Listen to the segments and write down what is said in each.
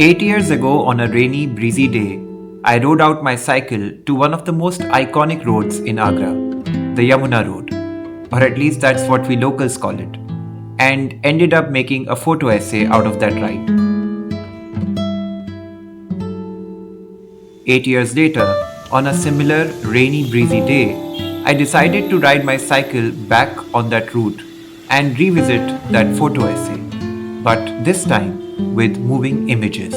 8 years ago, on a rainy, breezy day, I rode out my cycle to one of the most iconic roads in Agra, the Yamuna Road, or at least that's what we locals call it, and ended up making a photo essay out of that ride. 8 years later, on a similar rainy, breezy day, I decided to ride my cycle back on that route and revisit that photo essay, but this time with moving images.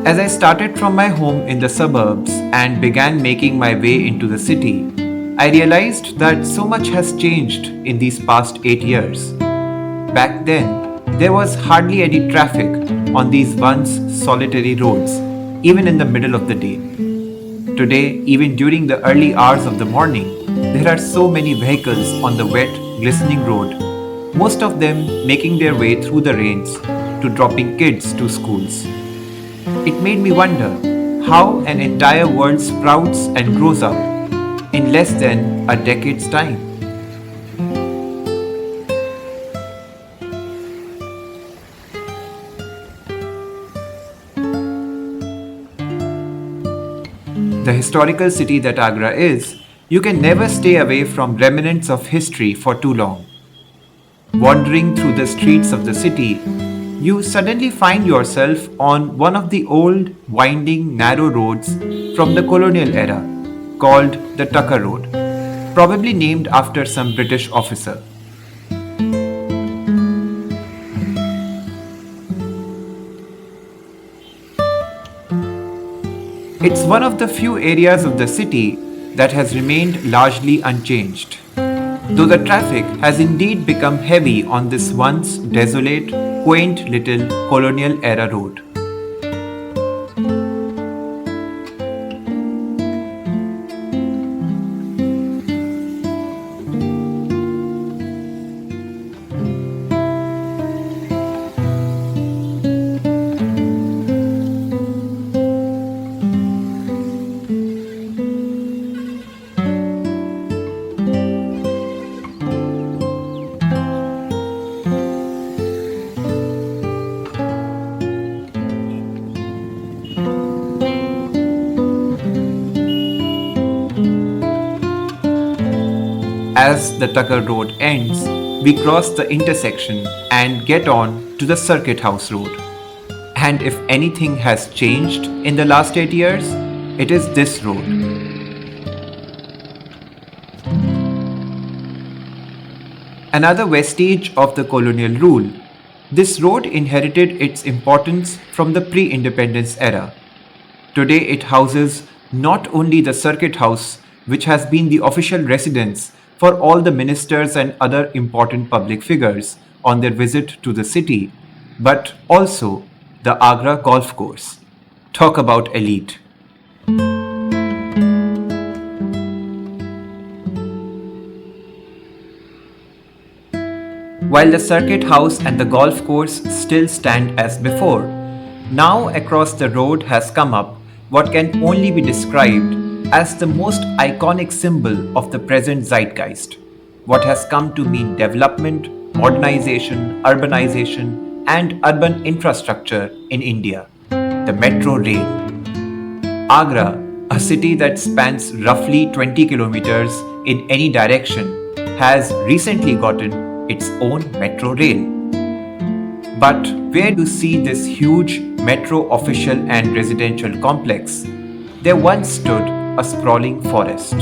As I started from my home in the suburbs and began making my way into the city, I realized that so much has changed in these past 8 years. Back then, there was hardly any traffic on these once solitary roads, even in the middle of the day. Today, even during the early hours of the morning, there are so many vehicles on the wet, glistening road, most of them making their way through the rains to dropping kids to schools. It made me wonder how an entire world sprouts and grows up in less than a decade's time. The historical city that Agra is, you can never stay away from remnants of history for too long. Wandering through the streets of the city, you suddenly find yourself on one of the old, winding, narrow roads from the colonial era, called the Tucker Road, probably named after some British officer. It's one of the few areas of the city that has remained largely unchanged, though the traffic has indeed become heavy on this once desolate, quaint little colonial era road. As the Tucker Road ends, we cross the intersection and get on to the Circuit House Road. And if anything has changed in the last 8 years, it is this road. Another vestige of the colonial rule, this road inherited its importance from the pre-independence era. Today it houses not only the Circuit House, which has been the official residence for all the ministers and other important public figures on their visit to the city, but also the Agra golf course. Talk about elite. While the Circuit House and the golf course still stand as before, now across the road has come up what can only be described as the most iconic symbol of the present zeitgeist, what has come to mean development, modernization, urbanization, and urban infrastructure in India, the metro rail. Agra, a city that spans roughly 20 kilometers in any direction, has recently gotten its own metro rail. But where you see this huge metro official and residential complex, there once stood a sprawling forest.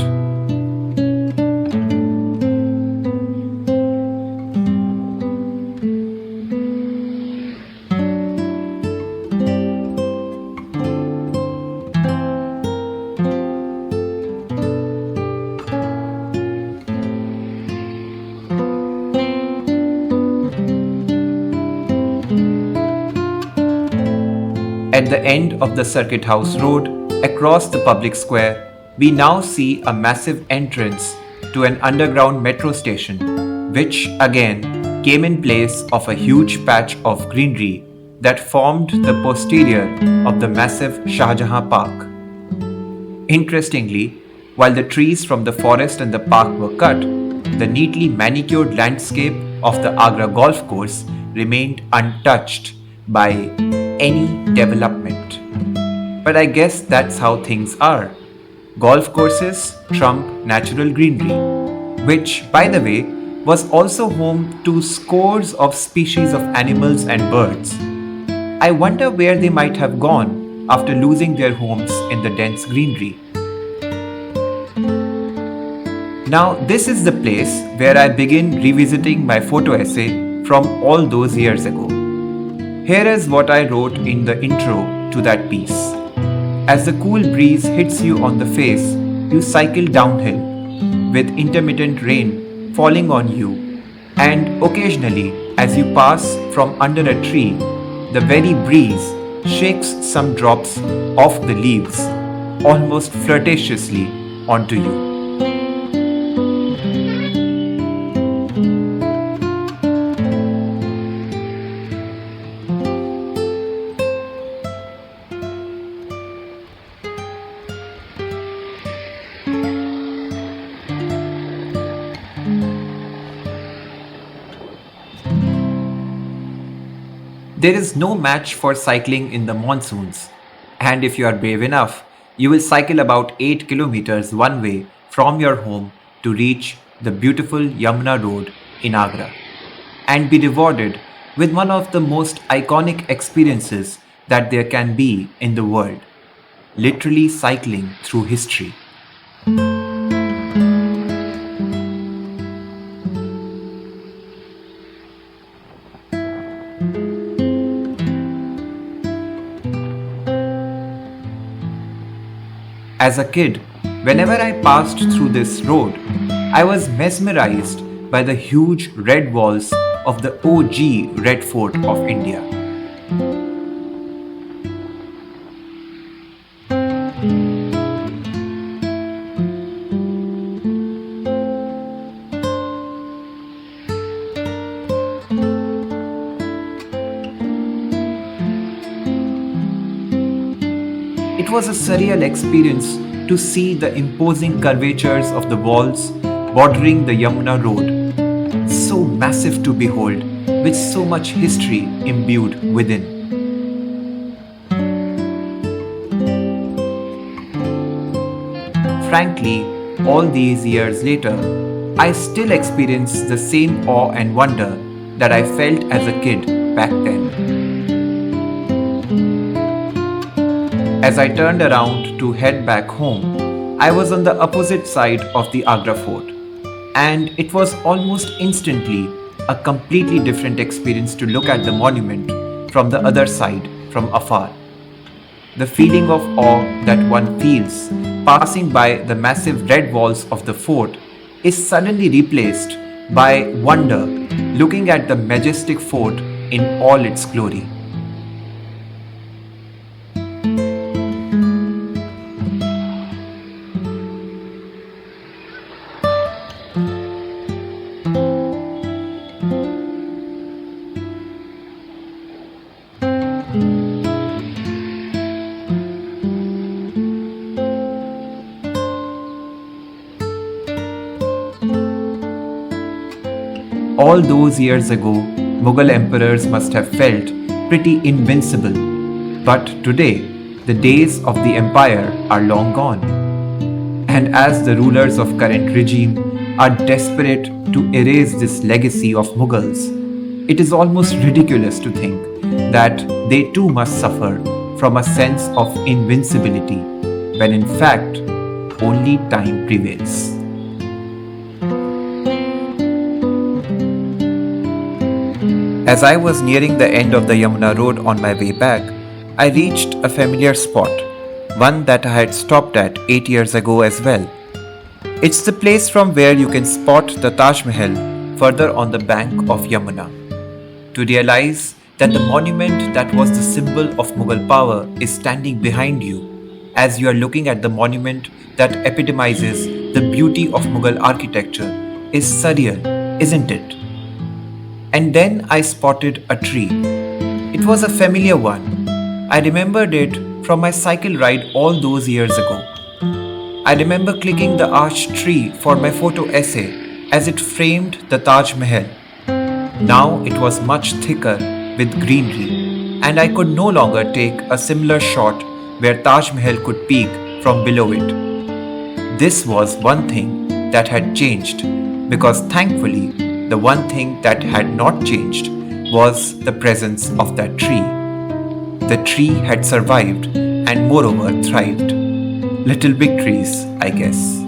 At the end of the Circuit House Road, across the public square, we now see a massive entrance to an underground metro station, which again came in place of a huge patch of greenery that formed the posterior of the massive Shah Jahan Park. Interestingly, while the trees from the forest and the park were cut, the neatly manicured landscape of the Agra golf course remained untouched by any development. But I guess that's how things are. Golf courses trump natural greenery, which, by the way, was also home to scores of species of animals and birds. I wonder where they might have gone after losing their homes in the dense greenery. Now, this is the place where I begin revisiting my photo essay from all those years ago. Here is what I wrote in the intro to that piece. As the cool breeze hits you on the face, you cycle downhill, with intermittent rain falling on you, and occasionally, as you pass from under a tree, the very breeze shakes some drops off the leaves, almost flirtatiously, onto you. There is no match for cycling in the monsoons, and if you are brave enough, you will cycle about 8 kilometers one way from your home to reach the beautiful Yamuna Road in Agra and be rewarded with one of the most iconic experiences that there can be in the world, literally cycling through history. As a kid, whenever I passed through this road, I was mesmerized by the huge red walls of the OG Red Fort of India. It was a surreal experience to see the imposing curvatures of the walls bordering the Yamuna Road, so massive to behold, with so much history imbued within. Frankly, all these years later, I still experience the same awe and wonder that I felt as a kid back then. As I turned around to head back home, I was on the opposite side of the Agra fort, and it was almost instantly a completely different experience to look at the monument from the other side from afar. The feeling of awe that one feels passing by the massive red walls of the fort is suddenly replaced by wonder looking at the majestic fort in all its glory. All those years ago, Mughal emperors must have felt pretty invincible. But today, the days of the empire are long gone. And as the rulers of current regime are desperate to erase this legacy of Mughals, it is almost ridiculous to think that they too must suffer from a sense of invincibility, when in fact, only time prevails. As I was nearing the end of the Yamuna Road on my way back, I reached a familiar spot, one that I had stopped at 8 years ago as well. It's the place from where you can spot the Taj Mahal further on the bank of Yamuna. To realize that the monument that was the symbol of Mughal power is standing behind you, as you are looking at the monument that epitomizes the beauty of Mughal architecture, is surreal, isn't it? And then I spotted a tree. It was a familiar one. I remembered it from my cycle ride all those years ago. I remember clicking the arched tree for my photo essay as it framed the Taj Mahal. Now it was much thicker with greenery, and I could no longer take a similar shot where Taj Mahal could peek from below it. This was one thing that had changed, because thankfully, the one thing that had not changed was the presence of that tree. The tree had survived and moreover thrived. Little victories, I guess.